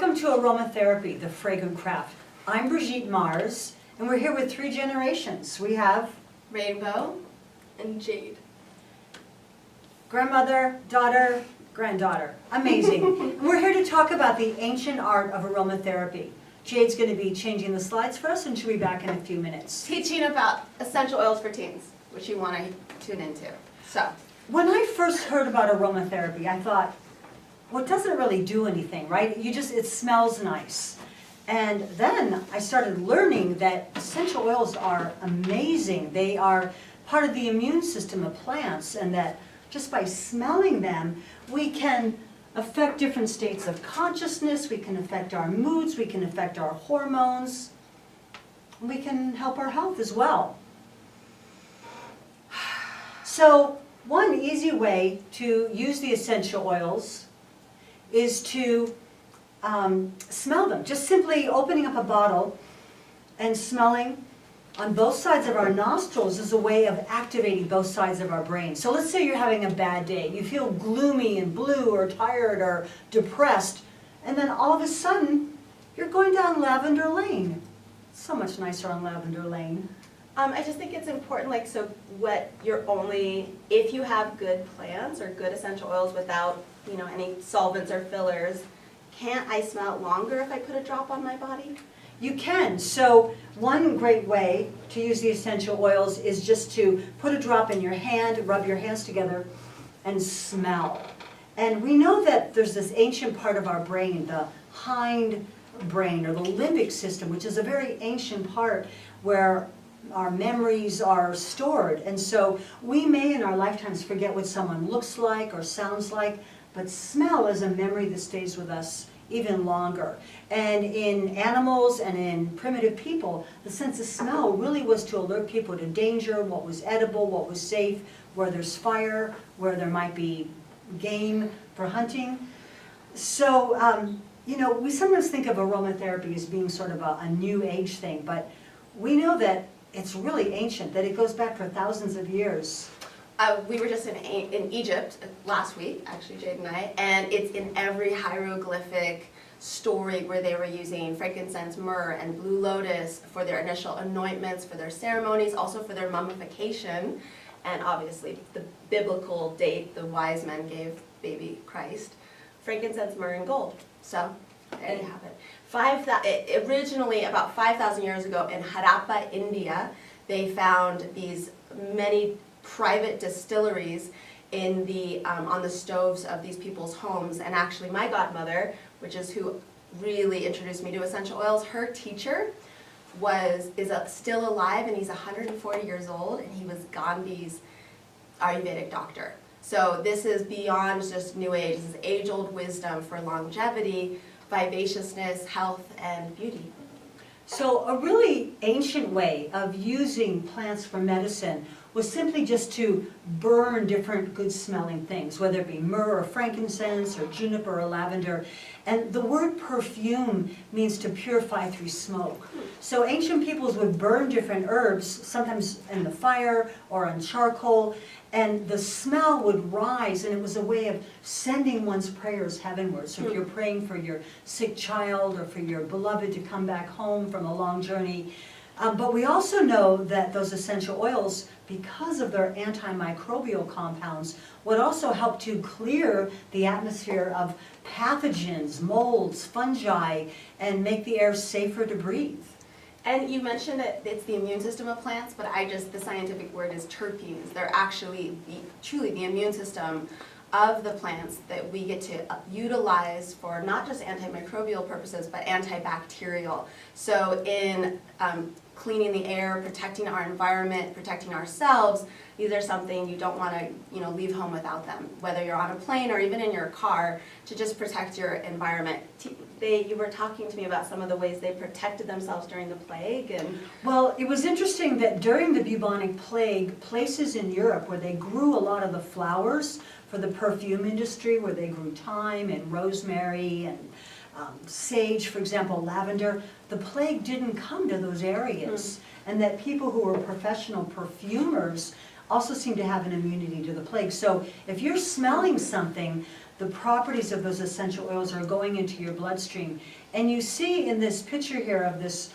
Welcome to Aromatherapy, the fragrant craft. I'm Brigitte Mars, and we're here with 3 generations. We have Rainbow and Jade. grandmother, daughter, granddaughter. Amazing. And we're here to talk about the ancient art of aromatherapy. Jade's going to be changing the slides for us, and she'll be back in a few minutes. Teaching about essential oils for teens, which you want to tune into. So, When I first heard about aromatherapy, I thought, well, it doesn't really do anything, right? It smells nice. And then I started learning that essential oils are amazing. They are part of the immune system of plants, and that just by smelling them, we can affect different states of consciousness, we can affect our moods, we can affect our hormones, and we can help our health as well. So, one easy way to use the essential oils is to smell them. Just simply opening up a bottle and smelling on both sides of our nostrils is a way of activating both sides of our brain. So let's say you're having a bad day. You feel gloomy and blue or tired or depressed, and then all of a sudden you're going down Lavender Lane. It's so much nicer on Lavender Lane. I just think it's important, if you have good plants or good essential oils without, any solvents or fillers, can't I smell it longer if I put a drop on my body? You can. So one great way to use the essential oils is just to put a drop in your hand, rub your hands together, and smell. And we know that there's this ancient part of our brain, the hind brain, or the limbic system, which is a very ancient part where our memories are stored. And so we may in our lifetimes forget what someone looks like or sounds like, but smell is a memory that stays with us even longer. And in animals and in primitive people, the sense of smell really was to alert people to danger, what was edible, what was safe, where there's fire, where there might be game for hunting. So, we sometimes think of aromatherapy as being sort of a new age thing, but we know that it's really ancient, that it goes back for thousands of years. We were just in Egypt last week, actually, Jade and I, and it's in every hieroglyphic story where they were using frankincense, myrrh, and blue lotus for their initial anointments, for their ceremonies, also for their mummification, and obviously the biblical date the wise men gave baby Christ, frankincense, myrrh, and gold. So there you have it. Originally, about 5,000 years ago in Harappa, India, they found these many private distilleries in on the stoves of these people's homes. And actually my godmother, which is who really introduced me to essential oils, her teacher is still alive, and he's 140 years old, and he was Gandhi's Ayurvedic doctor. So this is beyond just new age. This is age-old wisdom for longevity, vivaciousness, health, and beauty. So a really ancient way of using plants for medicine was simply just to burn different good-smelling things, whether it be myrrh or frankincense or juniper or lavender. And the word perfume means to purify through smoke. So ancient peoples would burn different herbs, sometimes in the fire or on charcoal, and the smell would rise, and it was a way of sending one's prayers heavenward. So if you're praying for your sick child or for your beloved to come back home from a long journey. But we also know that those essential oils, because of their antimicrobial compounds, would also help to clear the atmosphere of pathogens, molds, fungi, and make the air safer to breathe. And you mentioned that it's the immune system of plants, but the scientific word is terpenes. They're actually truly the immune system of the plants that we get to utilize for not just antimicrobial purposes, but antibacterial. So in cleaning the air, protecting our environment, protecting ourselves, these are something you don't want to leave home without them. Whether you're on a plane or even in your car, to just protect your environment. You were talking to me about some of the ways they protected themselves during the plague. Well, it was interesting that during the bubonic plague, places in Europe where they grew a lot of the flowers for the perfume industry, where they grew thyme and rosemary and sage, for example, lavender, the plague didn't come to those areas. And that people who were professional perfumers also seem to have an immunity to the plague. So if you're smelling something the properties of those essential oils are going into your bloodstream. And you see in this picture here of this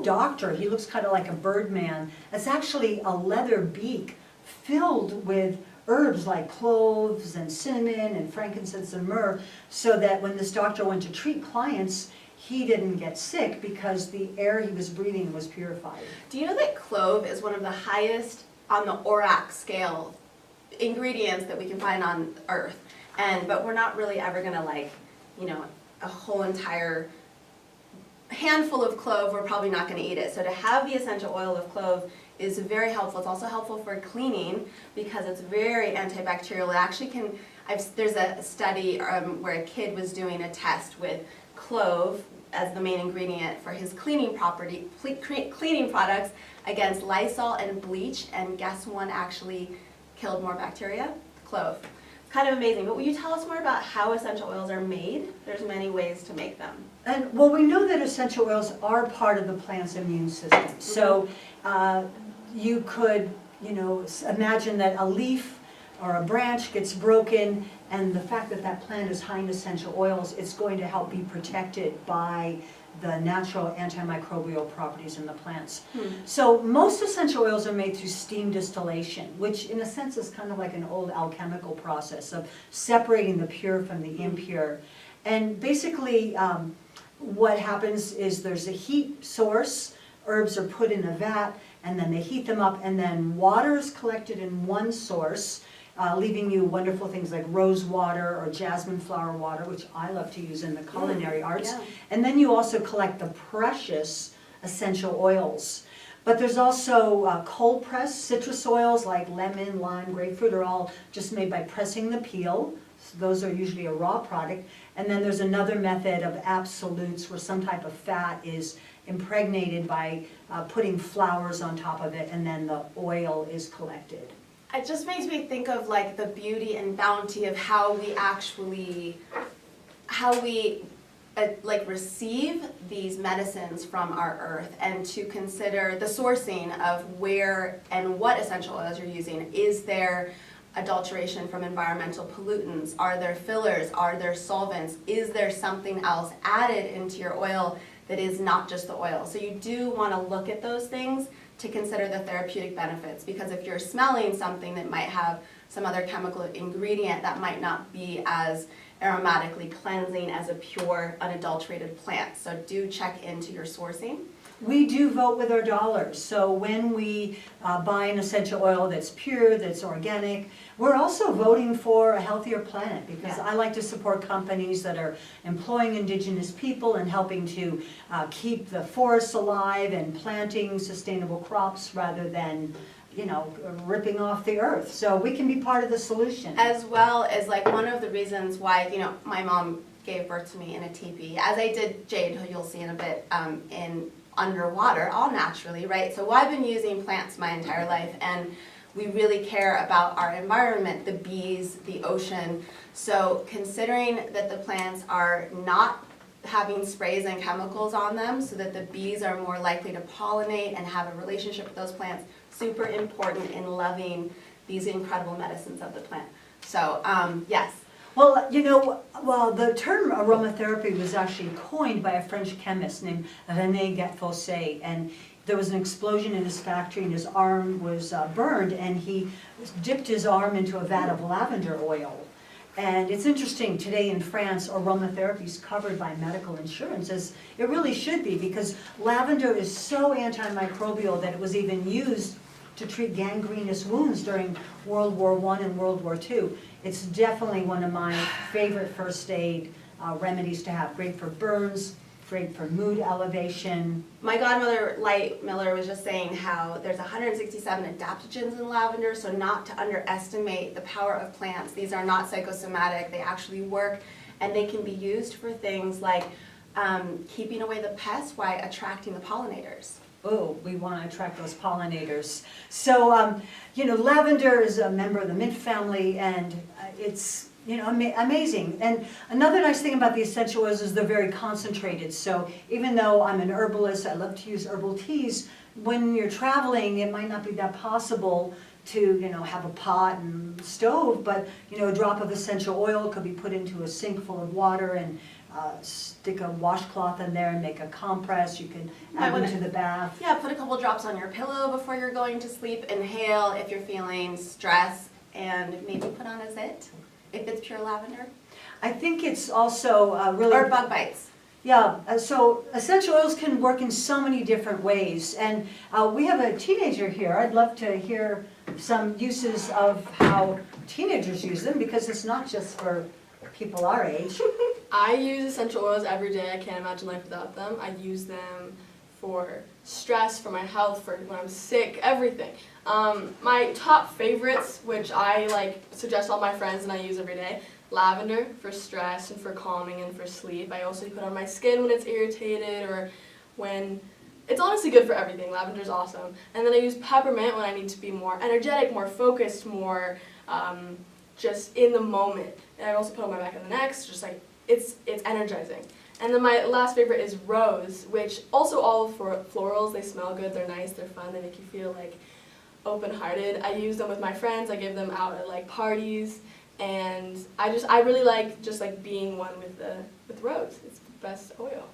doctor, he looks kind of like a birdman. It's actually a leather beak filled with herbs like cloves and cinnamon and frankincense and myrrh, so that when this doctor went to treat clients, he didn't get sick because the air he was breathing was purified. Do you know that clove is one of the highest on the ORAC scale ingredients that we can find on Earth? But we're not really ever gonna a whole entire handful of clove, we're probably not gonna eat it. So to have the essential oil of clove is very helpful. It's also helpful for cleaning because it's very antibacterial. It actually can, there's a study where a kid was doing a test with clove as the main ingredient for his cleaning products against Lysol and bleach, and guess one actually killed more bacteria? Clove. Kind of amazing. But will you tell us more about how essential oils are made? There's many ways to make them. And well, we know that essential oils are part of the plant's immune system. So you could, imagine that a leaf or a branch gets broken, and the fact that that plant is high in essential oils, it's going to help be protected by the natural antimicrobial properties in the plants. So most essential oils are made through steam distillation, which in a sense is kind of like an old alchemical process of separating the pure from the impure. And basically what happens is there's a heat source, herbs are put in a vat, and then they heat them up, and then water is collected in one source, leaving you wonderful things like rose water or jasmine flower water, which I love to use in the culinary arts. Yeah. And then you also collect the precious essential oils. But there's also cold pressed citrus oils like lemon, lime, grapefruit are all just made by pressing the peel. So those are usually a raw product. And then there's another method of absolutes where some type of fat is impregnated by putting flowers on top of it, and then the oil is collected. It just makes me think of like the beauty and bounty of how we receive these medicines from our earth, and to consider the sourcing of where and what essential oils you're using. Is there adulteration from environmental pollutants? Are there fillers? Are there solvents? Is there something else added into your oil that is not just the oil? So you do want to look at those things to consider the therapeutic benefits, because if you're smelling something that might have some other chemical ingredient, that might not be as aromatically cleansing as a pure, unadulterated plant. So do check into your sourcing. We do vote with our dollars. So when we buy an essential oil that's pure, that's organic, we're also voting for a healthier planet, because I like to support companies that are employing indigenous people and helping to keep the forests alive and planting sustainable crops rather than ripping off the earth. So we can be part of the solution. As well as like one of the reasons why, my mom gave birth to me in a teepee, as I did Jade, who you'll see in a bit, in underwater, all naturally, right? So I've been using plants my entire life, and we really care about our environment, the bees, the ocean. So considering that the plants are not having sprays and chemicals on them so that the bees are more likely to pollinate and have a relationship with those plants, super important in loving these incredible medicines of the plant. So yes. Well, the term aromatherapy was actually coined by a French chemist named René Gattefossé, and there was an explosion in his factory and his arm was burned, and he dipped his arm into a vat of lavender oil. And it's interesting, today in France, aromatherapy is covered by medical insurance, as it really should be, because lavender is so antimicrobial that it was even used to treat gangrenous wounds during World War I and World War II. It's definitely one of my favorite first aid remedies to have. Great for burns, great for mood elevation. My godmother, Light Miller, was just saying how there's 167 adaptogens in lavender, so not to underestimate the power of plants. These are not psychosomatic, they actually work, and they can be used for things like keeping away the pests while attracting the pollinators. Oh, we want to attract those pollinators. So, lavender is a member of the mint family, and it's, amazing. And another nice thing about the essential oils is they're very concentrated. So even though I'm an herbalist, I love to use herbal teas, when you're traveling, it might not be that possible to, have a pot and stove, but, a drop of essential oil could be put into a sink full of water and stick a washcloth in there and make a compress. You can add them to the bath. Yeah, put a couple drops on your pillow before you're going to sleep. Inhale if you're feeling stress, and maybe put on a zit if it's pure lavender. I think it's also really... Or bug bites. Yeah, so essential oils can work in so many different ways. And we have a teenager here. I'd love to hear some uses of how teenagers use them, because it's not just for people our age. I use essential oils every day. I can't imagine life without them. I use them for stress, for my health, for when I'm sick, everything. My top favorites, which I suggest all my friends and I use every day: lavender for stress and for calming and for sleep. I also put on my skin when it's irritated or when it's honestly good for everything. Lavender's awesome. And then I use peppermint when I need to be more energetic, more focused, more just in the moment. And I also put on my back of the neck, just it's energizing. And then my last favorite is rose, which also all for florals. They smell good, they're nice, they're fun, they make you feel open-hearted. I use them with my friends. I give them out at parties. And I really like being one with rose. It's the best oil.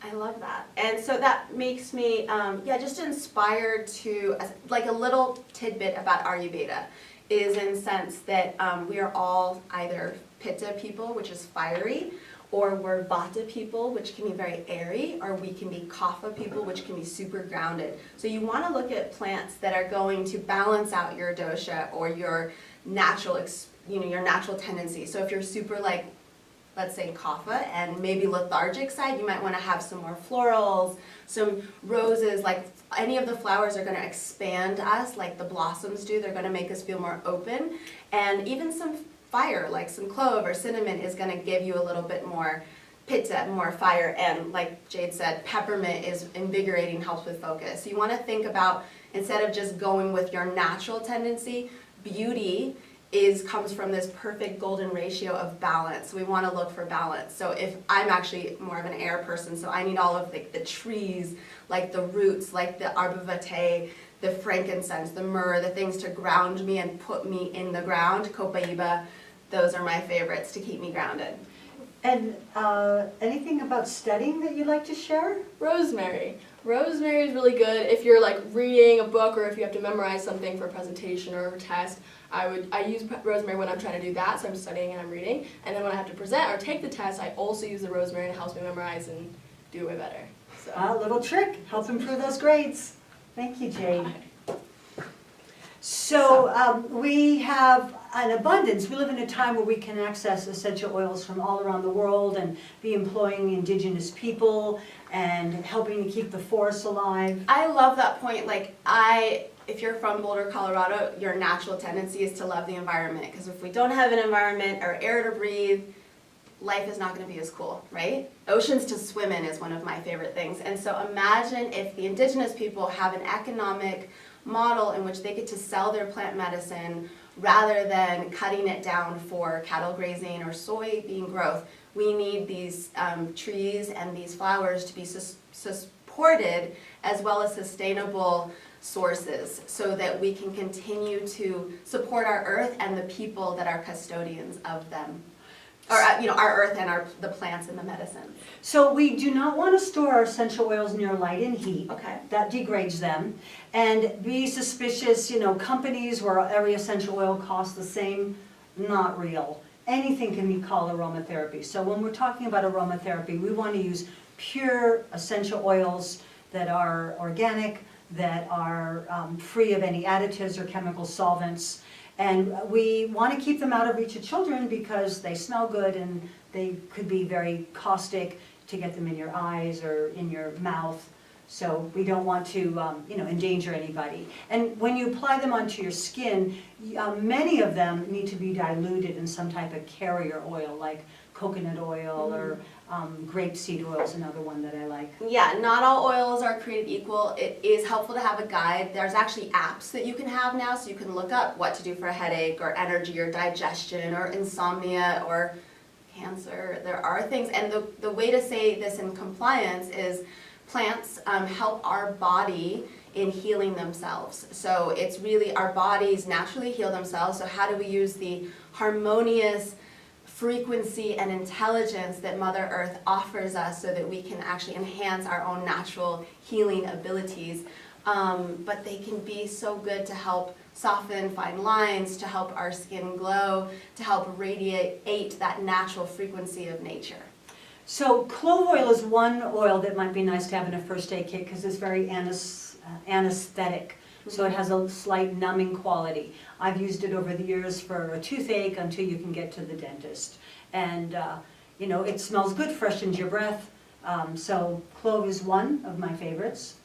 I love that. And so that makes me, just inspired to, a little tidbit about Ayurveda is in the sense that we are all either Pitta people, which is fiery, or we're Vata people, which can be very airy, or we can be Kapha people, which can be super grounded. So you want to look at plants that are going to balance out your dosha or your natural your natural tendency. So if you're super let's say Kapha and maybe lethargic side, you might want to have some more florals, some roses. Any of the flowers are going to expand us like the blossoms do. They're going to make us feel more open. And even some fire, like some clove or cinnamon, is going to give you a little bit more pitta, more fire. And like Jade said, peppermint is invigorating, helps with focus. So you want to think about, instead of just going with your natural tendency, beauty comes from this perfect golden ratio of balance. We want to look for balance. So if I'm actually more of an air person, so I need all of the trees, like the roots, like the arbor vitae, the frankincense, the myrrh, the things to ground me and put me in the ground. Copaiba, those are my favorites to keep me grounded. And anything about studying that you'd like to share? Rosemary. Rosemary is really good if you're reading a book or if you have to memorize something for a presentation or a test. I use rosemary when I'm trying to do that, so I'm studying and I'm reading. And then when I have to present or take the test, I also use the rosemary, and it helps me memorize and do way better. So. A little trick, help improve those grades. Thank you, Jade. So we have an abundance. We live in a time where we can access essential oils from all around the world and be employing indigenous people and helping to keep the forests alive. I love that point. If you're from Boulder, Colorado, your natural tendency is to love the environment, because if we don't have an environment or air to breathe, life is not going to be as cool, right? Oceans to swim in is one of my favorite things. And so imagine if the indigenous people have an economic model in which they get to sell their plant medicine rather than cutting it down for cattle grazing or soybean growth. We need these trees and these flowers to be supported as well as sustainable sources, so that we can continue to support our earth and the people that are custodians of them. Or, our earth and the plants and the medicine. So we do not want to store our essential oils near light and heat. Okay. That degrades them. And be suspicious, companies where every essential oil costs the same, not real. Anything can be called aromatherapy. So when we're talking about aromatherapy, we want to use pure essential oils that are organic, that are free of any additives or chemical solvents. And we want to keep them out of reach of children because they smell good and they could be very caustic to get them in your eyes or in your mouth. So we don't want to endanger anybody. And when you apply them onto your skin, many of them need to be diluted in some type of carrier oil, like coconut oil or grapeseed oil is another one that I like. Yeah, not all oils are created equal. It is helpful to have a guide. There's actually apps that you can have now, so you can look up what to do for a headache or energy or digestion or insomnia or cancer. There are things, and the way to say this in compliance is plants help our body in healing themselves. So it's really our bodies naturally heal themselves, so how do we use the harmonious frequency and intelligence that Mother Earth offers us so that we can actually enhance our own natural healing abilities. But they can be so good to help soften fine lines, to help our skin glow, to help radiate that natural frequency of nature. So clove oil is one oil that might be nice to have in a first aid kit because it's very anesthetic. So it has a slight numbing quality. I've used it over the years for a toothache until you can get to the dentist. And you know, it smells good, freshens your breath. So clove is one of my favorites.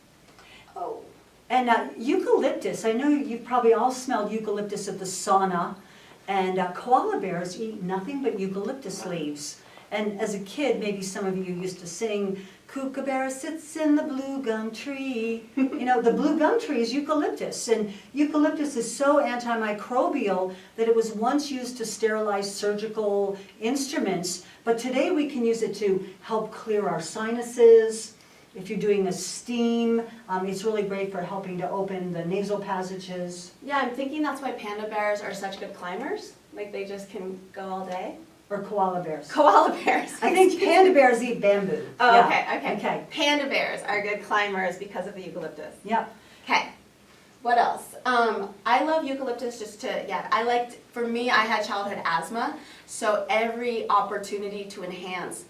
Oh, and eucalyptus. I know you've probably all smelled eucalyptus at the sauna. And koala bears eat nothing but eucalyptus leaves. And as a kid, maybe some of you used to sing, "Kookaburra sits in the blue gum tree." You know, the blue gum tree is eucalyptus. And eucalyptus is so antimicrobial that it was once used to sterilize surgical instruments. But today we can use it to help clear our sinuses. If you're doing a steam, it's really great for helping to open the nasal passages. Yeah, I'm thinking that's why panda bears are such good climbers. Like they just can go all day. Or koala bears. Koala bears. I think panda bears eat bamboo. Oh, Yeah. okay. Panda bears are good climbers because of the eucalyptus. Yep. Okay. What else? I love eucalyptus for me, I had childhood asthma, so every opportunity to enhance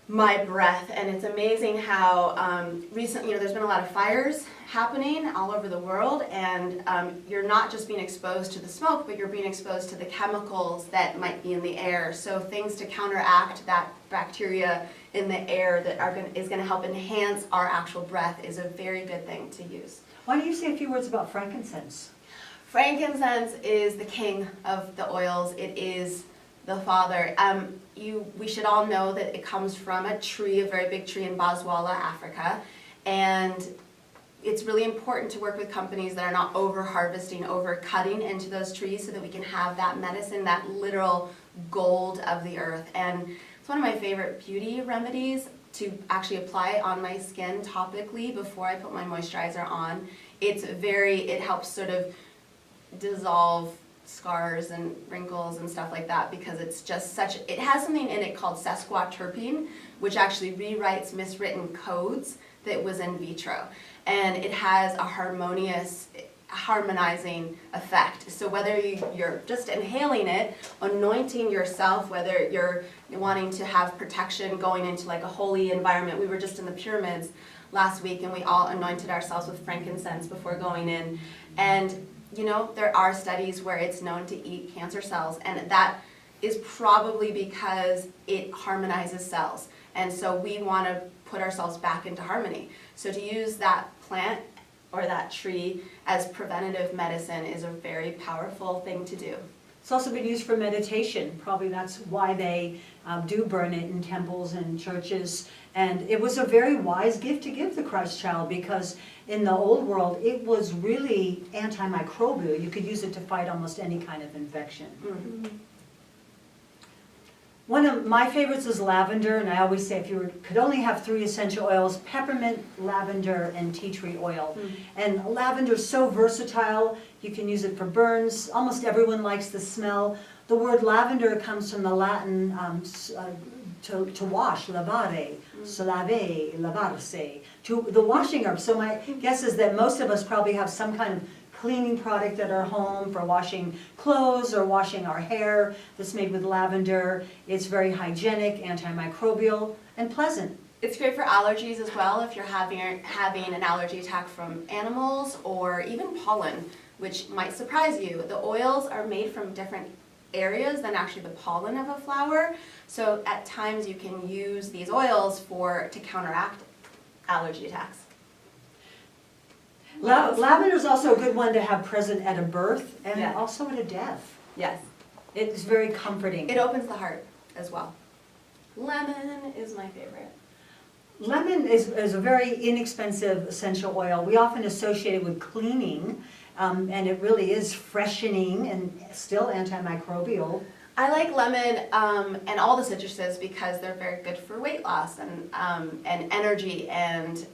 my breath, and it's amazing how recently, there's been a lot of fires happening all over the world, and you're not just being exposed to the smoke, but you're being exposed to the chemicals that might be in the air. So things to counteract that bacteria in the air that is going to help enhance our actual breath is a very good thing to use. Why don't you say a few words about frankincense? Frankincense is the king of the oils. It is the father. We should all know that it comes from a tree, a very big tree in Botswana, Africa, and it's really important to work with companies that are not over-harvesting, over-cutting into those trees so that we can have that medicine, that literal gold of the earth. And it's one of my favorite beauty remedies to actually apply on my skin topically before I put my moisturizer on. It helps sort of dissolve scars and wrinkles and stuff like that because it's just it has something in it called sesquiterpene, which actually rewrites miswritten codes that was in vitro. And it has a harmonizing effect. So whether you're just inhaling it, anointing yourself, whether you're wanting to have protection going into like a holy environment. We were just in the pyramids last week and we all anointed ourselves with frankincense before going in. And there are studies where it's known to eat cancer cells, and that is probably because it harmonizes cells. And so we want to put ourselves back into harmony. So to use that plant or that tree as preventative medicine is a very powerful thing to do. It's also been used for meditation. Probably that's why they do burn it in temples and churches. And it was a very wise gift to give the Christ child because in the old world it was really antimicrobial. You could use it to fight almost any kind of infection. Mm-hmm. One of my favorites is lavender, and I always say if you could only have 3 essential oils, peppermint, lavender, and tea tree oil. And lavender is so versatile. You can use it for burns. Almost everyone likes the smell. The word lavender comes from the Latin to wash, lavare, slave, lavarse, to the washing herb. So my guess is that most of us probably have some kind of cleaning product at our home for washing clothes or washing our hair that's made with lavender. It's very hygienic, antimicrobial, and pleasant. It's great for allergies as well if you're having an allergy attack from animals or even pollen, which might surprise you. The oils are made from different areas than actually the pollen of a flower. So at times you can use these oils to counteract allergy attacks. Lavender is also a good one to have present at a birth and Yeah. also at a death. Yes. It's very comforting. It opens the heart as well. Lemon is my favorite. Lemon is a very inexpensive essential oil. We often associate it with cleaning, and it really is freshening and still antimicrobial. I like lemon and all the citruses because they're very good for weight loss and energy, and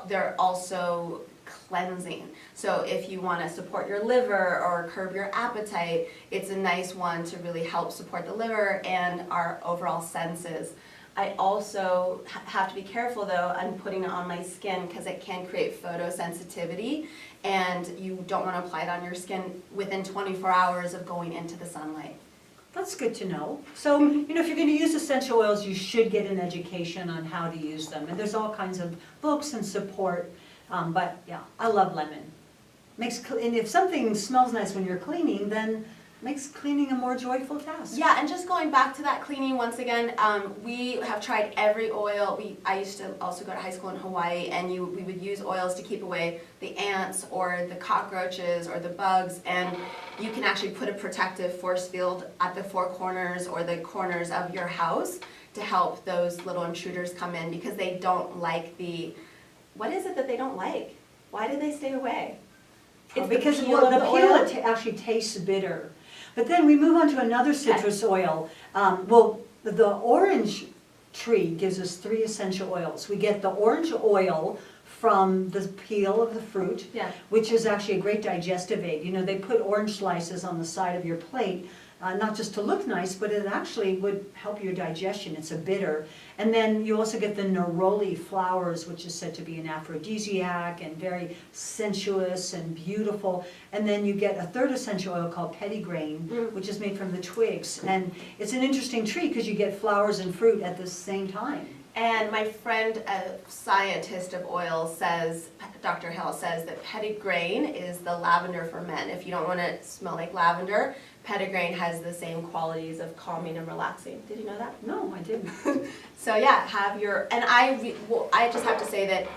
they're also cleansing. So if you want to support your liver or curb your appetite, it's a nice one to really help support the liver and our overall senses. I also have to be careful though on putting it on my skin because it can create photosensitivity, and you don't want to apply it on your skin within 24 hours of going into the sunlight. That's good to know. So, you know, if you're going to use essential oils, you should get an education on how to use them. And there's all kinds of books and support. But yeah, I love lemon. And if something smells nice when you're cleaning, then makes cleaning a more joyful task. Yeah, and just going back to that cleaning once again, we have tried every oil. I used to also go to high school in Hawaii, and we would use oils to keep away the ants or the cockroaches or the bugs, and you can actually put a protective force field at the four corners or the corners of your house to help those little intruders come in, because they don't like what is it that they don't like? Why do they stay away? It's because the peel of the oil. Actually tastes bitter. But then we move on to another citrus oil. Well, the orange tree gives us 3 essential oils. We get the orange oil from the peel of the fruit, Yeah. which is actually a great digestive aid. You know, they put orange slices on the side of your plate, not just to look nice, but it actually would help your digestion. It's a bitter. And then you also get the neroli flowers, which is said to be an aphrodisiac and very sensuous and beautiful. And then you get a 3rd essential oil called petitgrain, which is made from the twigs. And it's an interesting tree because you get flowers and fruit at the same time. And my friend, a scientist of oil, says, Dr. Hill says that petitgrain is the lavender for men. If you don't want to smell like lavender, petitgrain has the same qualities of calming and relaxing. Did you know that? No, I didn't. So yeah, I just have to say that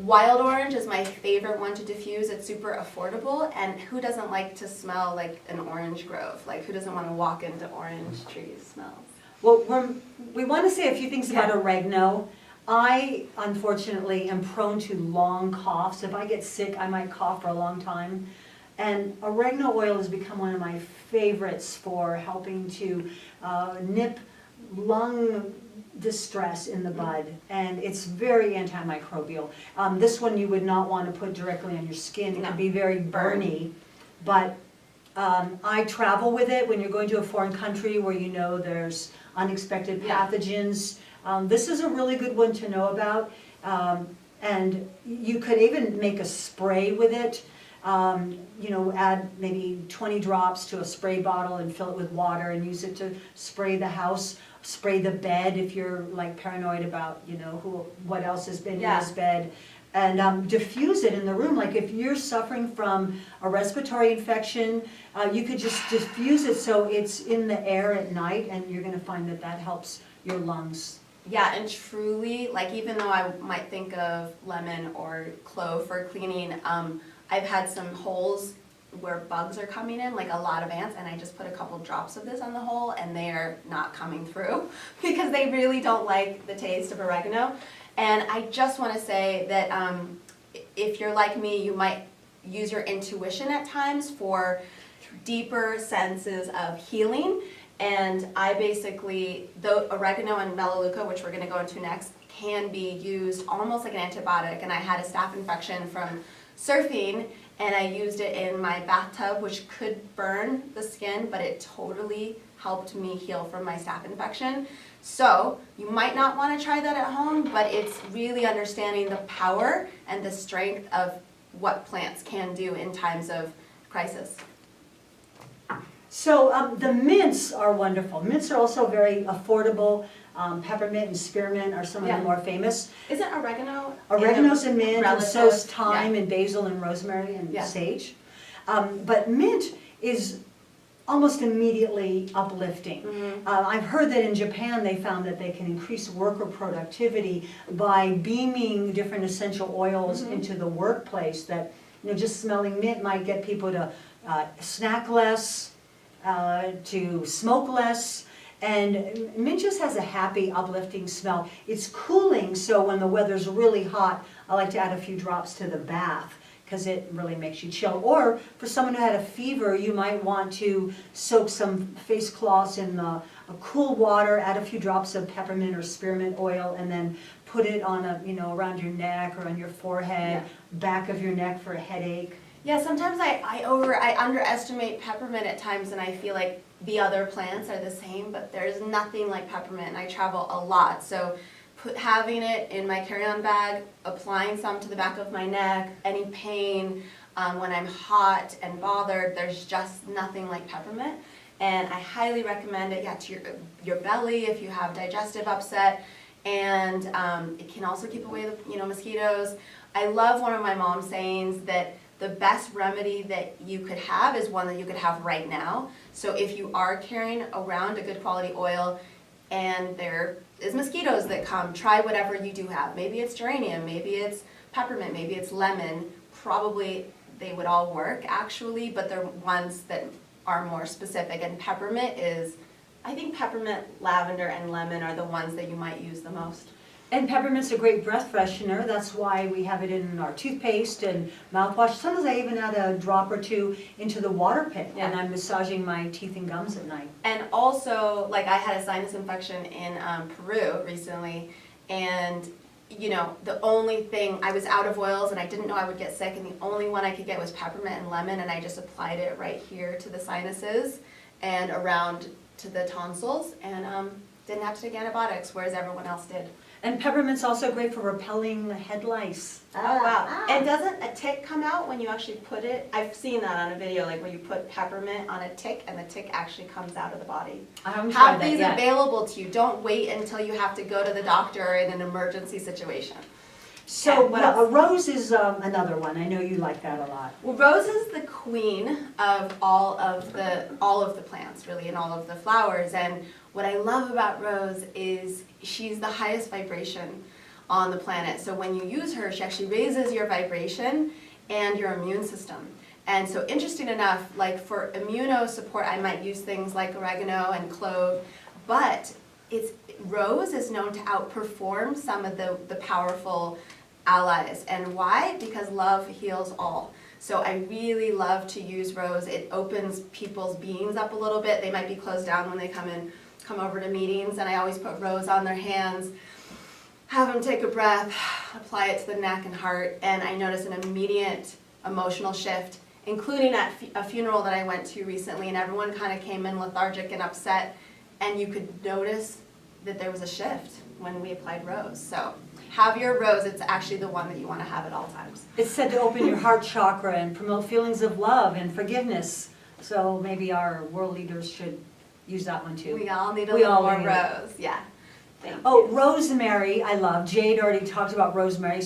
wild orange is my favorite one to diffuse. It's super affordable, and who doesn't like to smell like an orange grove? Like, who doesn't want to walk into orange trees smells? Well, we want to say a few things about oregano. I, unfortunately, am prone to long coughs. If I get sick, I might cough for a long time. And oregano oil has become one of my favorites for helping to nip lung distress in the bud. And it's very antimicrobial. This one you would not want to put directly on your skin. It can be very burny. But I travel with it when you're going to a foreign country where you know there's unexpected pathogens. This is a really good one to know about. And you could even make a spray with it. You know, add maybe 20 drops to a spray bottle and fill it with water and use it to spray the house, spray the bed if you're like paranoid about, you know, what else has been in this bed. And diffuse it in the room. Like if you're suffering from a respiratory infection, you could just diffuse it so it's in the air at night, and you're going to find that that helps your lungs. Yeah, and truly, like, even though I might think of lemon or clove for cleaning, I've had some holes where bugs are coming in, like a lot of ants, and I just put a couple drops of this on the hole, and they are not coming through because they really don't like the taste of oregano. And I just want to say that if you're like me, you might use your intuition at times for deeper senses of healing. And I basically, though oregano and melaleuca, which we're going to go into next, can be used almost like an antibiotic. And I had a staph infection from surfing, and I used it in my bathtub, which could burn the skin, but it totally helped me heal from my staph infection. So you might not want to try that at home, but it's really understanding the power and the strength of what plants can do in times of crisis. So the mints are wonderful. Mints are also very affordable. Peppermint and spearmint are some of the more famous. Isn't oregano? Oregano's and mint, and so is thyme and basil and rosemary and sage. But mint is almost immediately uplifting. I've heard that in Japan they found that they can increase worker productivity by beaming different essential oils into the workplace, that, you know, just smelling mint might get people to snack less, to smoke less. And mint just has a happy, uplifting smell. It's cooling, so when the weather's really hot, I like to add a few drops to the bath because it really makes you chill. Or for someone who had a fever, you might want to soak some face cloths in cool water, add a few drops of peppermint or spearmint oil, and then put it on around your neck or on your forehead, back of your neck for a headache. Yeah, sometimes I underestimate peppermint at times, and I feel like the other plants are the same, but there's nothing like peppermint, and I travel a lot, so having it in my carry-on bag, applying some to the back of my neck, any pain, when I'm hot and bothered, there's just nothing like peppermint. And I highly recommend it, to your belly if you have digestive upset, and it can also keep away the mosquitoes. I love one of my mom's sayings that the best remedy that you could have is one that you could have right now. So if you are carrying around a good quality oil and there is mosquitoes that come, try whatever you do have. Maybe it's geranium, maybe it's peppermint, maybe it's lemon. Probably they would all work actually, but they're ones that are more specific. And peppermint is, I think peppermint, lavender, and lemon are the ones that you might use the most. And peppermint's a great breath freshener. That's why we have it in our toothpaste and mouthwash. Sometimes I even add a drop or two into the water pit when I'm massaging my teeth and gums at night. And also, like I had a sinus infection in Peru recently, and the only thing, I was out of oils and I didn't know I would get sick, and the only one I could get was peppermint and lemon, and I just applied it right here to the sinuses and around to the tonsils, and didn't have to take antibiotics, whereas everyone else did. And peppermint's also great for repelling head lice. Oh wow. And doesn't a tick come out when you actually put it? I've seen that on a video, like when you put peppermint on a tick and the tick actually comes out of the body. I haven't tried Have that these yet. available to you. Don't wait until you have to go to the doctor in an emergency situation. So what else? rose is another one. I know you like that a lot. Well, rose is the queen of all of the plants, really, and all of the flowers. And what I love about rose is she's the highest vibration on the planet. So when you use her, she actually raises your vibration and your immune system. And so interesting enough, like for immuno support, I might use things like oregano and clove, but rose is known to outperform some of the powerful allies. And why? Because love heals all. So I really love to use rose. It opens people's beings up a little bit. They might be closed down when they come over to meetings, and I always put rose on their hands, have them take a breath, apply it to the neck and heart, and I notice an immediate emotional shift, including at a funeral that I went to recently, and everyone kind of came in lethargic and upset, and you could notice that there was a shift when we applied rose. So have your rose. It's actually the one that you want to have at all times. It's said to open your heart chakra and promote feelings of love and forgiveness. So maybe our world leaders should use that one too. We all need a little more rose. Yeah. Oh, rosemary, I love. Jade already talked about rosemary.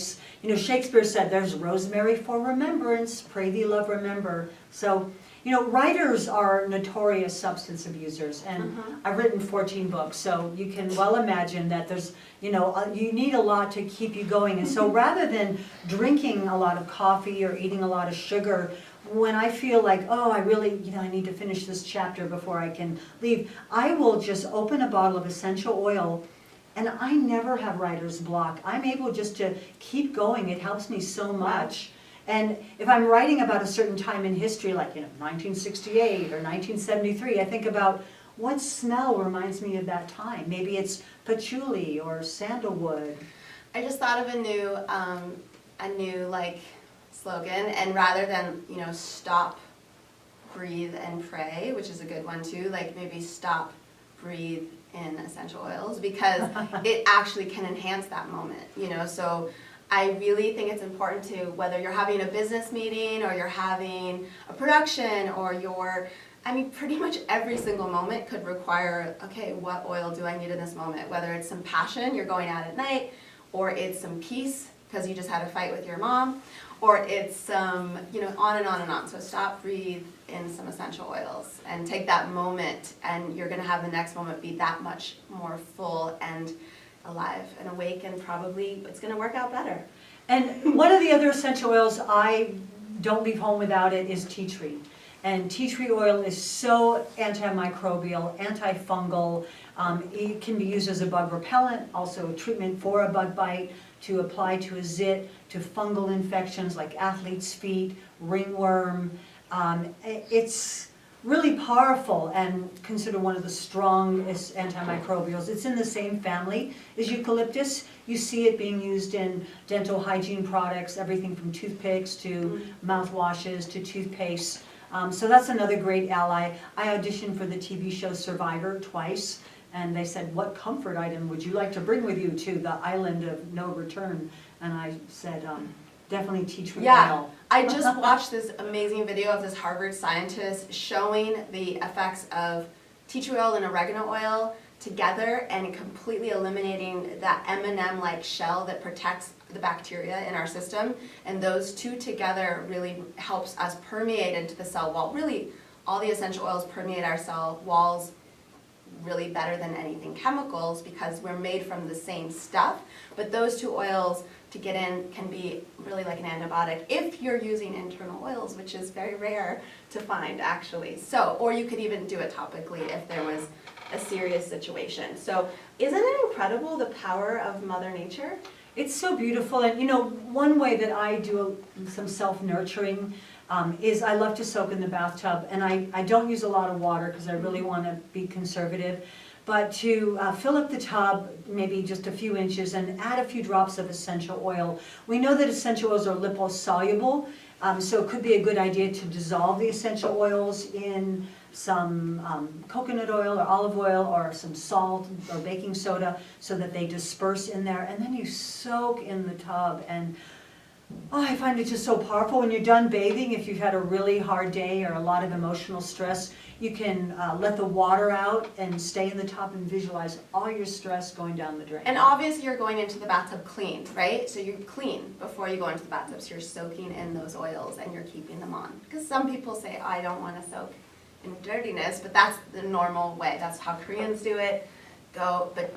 Shakespeare said there's rosemary for remembrance. Pray thee, love, remember. So, writers are notorious substance abusers, and I've written 14 books, so you can well imagine that there's, you need a lot to keep you going. And so rather than drinking a lot of coffee or eating a lot of sugar, when I feel like, oh, I really, I need to finish this chapter before I can leave, I will just open a bottle of essential oil, and I never have writer's block. I'm able just to keep going. It helps me so much. And if I'm writing about a certain time in history, like 1968 or 1973, I think about what smell reminds me of that time. Maybe it's patchouli or sandalwood. I just thought of a new like slogan, and rather than stop, breathe, and pray, which is a good one too, like maybe stop, breathe in essential oils, because it actually can enhance that moment. So I really think it's important to, whether you're having a business meeting or you're having a production or pretty much every single moment could require, okay, what oil do I need in this moment? Whether it's some passion, you're going out at night, or it's some peace because you just had a fight with your mom, or it's some, on and on and on. So stop, breathe in some essential oils and take that moment, and you're gonna have the next moment be that much more full and alive and awake, and probably it's going to work out better. And one of the other essential oils I don't leave home without it is tea tree. And tea tree oil is so antimicrobial, antifungal. It can be used as a bug repellent, also a treatment for a bug bite, to apply to a zit, to fungal infections like athlete's feet, ringworm. It's really powerful and considered one of the strongest antimicrobials. It's in the same family as eucalyptus. You see it being used in dental hygiene products, everything from toothpicks to mouthwashes to toothpaste. So that's another great ally. I auditioned for the TV show Survivor twice, and they said, what comfort item would you like to bring with you to the island of no return? And I said, definitely tea tree oil. I just watched this amazing video of this Harvard scientist showing the effects of tea tree oil and oregano oil together and completely eliminating that M&M-like shell that protects the bacteria in our system. And those two together really helps us permeate into the cell wall. Really, all the essential oils permeate our cell walls really better than anything chemicals because we're made from the same stuff. But those two oils to get in can be really like an antibiotic if you're using internal oils, which is very rare to find actually. So, or you could even do it topically if there was a serious situation. So isn't it incredible the power of Mother Nature? It's so beautiful, and you know, one way that I do some self-nurturing is I love to soak in the bathtub, and I don't use a lot of water because I really want to be conservative, but to fill up the tub maybe just a few inches and add a few drops of essential oil. We know that essential oils are liposoluble, so it could be a good idea to dissolve the essential oils in some coconut oil or olive oil or some salt or baking soda so that they disperse in there, and then you soak in the tub. And I find it just so powerful. When you're done bathing, if you've had a really hard day or a lot of emotional stress, you can let the water out and stay in the tub and visualize all your stress going down the drain. And obviously you're going into the bathtub clean, right? So you're clean before you go into the bathtub, so you're soaking in those oils and you're keeping them on. Because some people say, I don't want to soak in dirtiness, but that's the normal way. That's how Koreans do it. But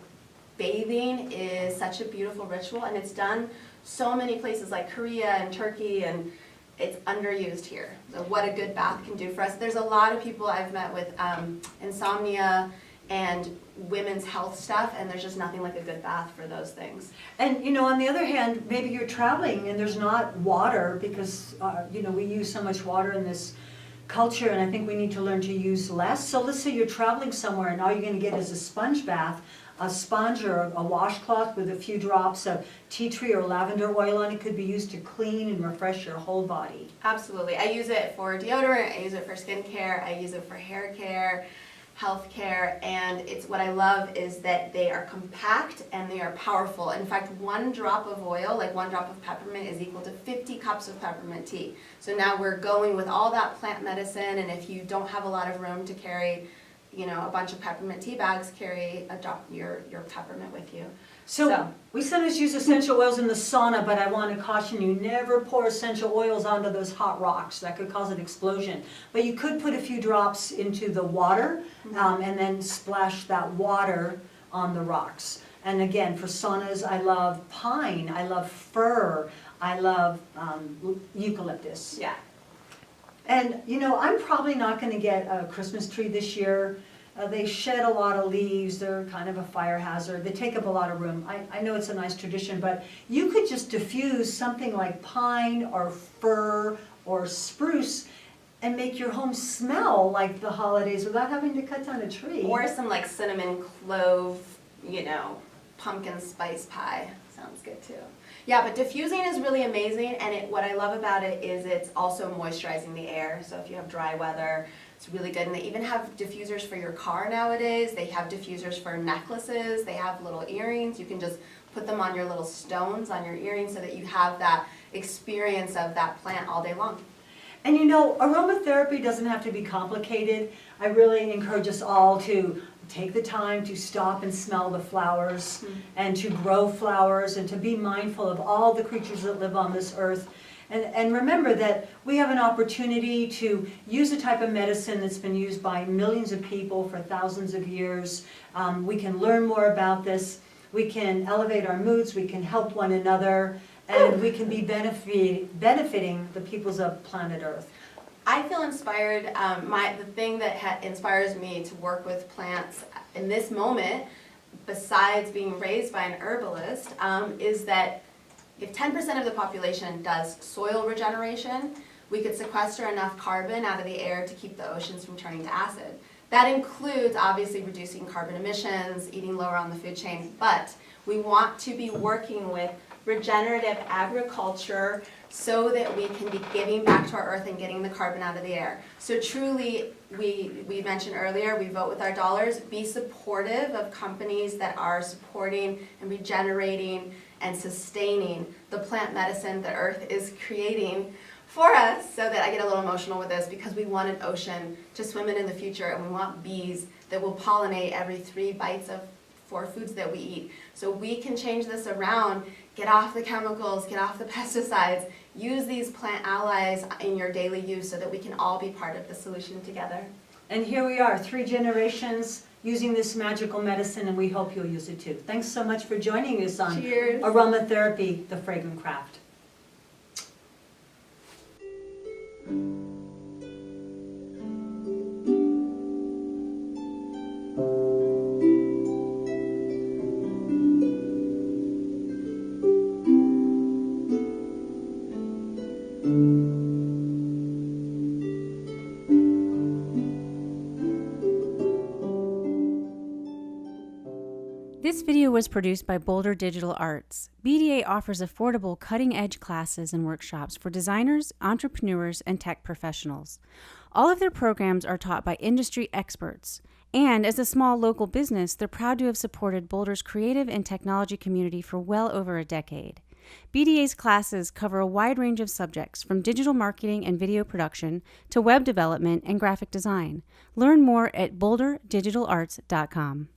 bathing is such a beautiful ritual, and it's done so many places like Korea and Turkey, and it's underused here. So what a good bath can do for us. There's a lot of people I've met with insomnia and women's health stuff, and there's just nothing like a good bath for those things. And you know, on the other hand, maybe you're traveling and there's not water because you know, we use so much water in this culture, and I think we need to learn to use less. So let's say you're traveling somewhere and all you're going to get is a sponge bath, a sponge or a washcloth with a few drops of tea tree or lavender oil on it could be used to clean and refresh your whole body. Absolutely. I use it for deodorant, I use it for skincare, I use it for hair care, health care, and it's what I love is that they are compact and they are powerful. In fact, 1 drop of oil, like 1 drop of peppermint, is equal to 50 cups of peppermint tea. So now we're going with all that plant medicine, and if you don't have a lot of room to carry, you know, a bunch of peppermint tea bags, carry a drop your peppermint with you. So we sometimes use essential oils in the sauna, but I want to caution you, never pour essential oils onto those hot rocks. That could cause an explosion. But you could put a few drops into the water and then splash that water on the rocks. And again, for saunas, I love pine, I love fir, I love eucalyptus. Yeah. And you know, I'm probably not going to get a Christmas tree this year. They shed a lot of leaves, they're kind of a fire hazard, they take up a lot of room. I know it's a nice tradition, but you could just diffuse something like pine or fir or spruce and make your home smell like the holidays without having to cut down a tree. Or some like cinnamon clove, you know, pumpkin spice pie. Sounds good too. Yeah, but diffusing is really amazing, and what I love about it is it's also moisturizing the air. So if you have dry weather, it's really good. And they even have diffusers for your car nowadays. They have diffusers for necklaces. They have little earrings. You can just put them on your little stones on your earrings so that you have that experience of that plant all day long. And you know, aromatherapy doesn't have to be complicated. I really encourage us all to take the time to stop and smell the flowers and to grow flowers and to be mindful of all the creatures that live on this earth. And remember that we have an opportunity to use a type of medicine that's been used by millions of people for thousands of years. We can learn more about this. We can elevate our moods. We can help one another. And we can be benefiting the peoples of planet Earth. I feel inspired. The thing that inspires me to work with plants in this moment, besides being raised by an herbalist, is that if 10% of the population does soil regeneration, we could sequester enough carbon out of the air to keep the oceans from turning to acid. That includes obviously reducing carbon emissions, eating lower on the food chain, but we want to be working with regenerative agriculture so that we can be giving back to our earth and getting the carbon out of the air. So truly, we mentioned earlier, we vote with our dollars. Be supportive of companies that are supporting and regenerating and sustaining the plant medicine that earth is creating for us, so that I get a little emotional with this, because we want an ocean to swim in the future, and we want bees that will pollinate every 3 bites of 4 foods that we eat. So we can change this around, get off the chemicals, get off the pesticides, use these plant allies in your daily use so that we can all be part of the solution together. And here we are, 3 generations using this magical medicine, and we hope you'll use it too. Thanks so much for joining us on Cheers. Aromatherapy, the Fragrant Craft. This video was produced by Boulder Digital Arts. BDA offers affordable, cutting-edge classes and workshops for designers, entrepreneurs, and tech professionals. All of their programs are taught by industry experts. And as a small local business, they're proud to have supported Boulder's creative and technology community for well over a decade. BDA's classes cover a wide range of subjects, from digital marketing and video production to web development and graphic design. Learn more at boulderdigitalarts.com.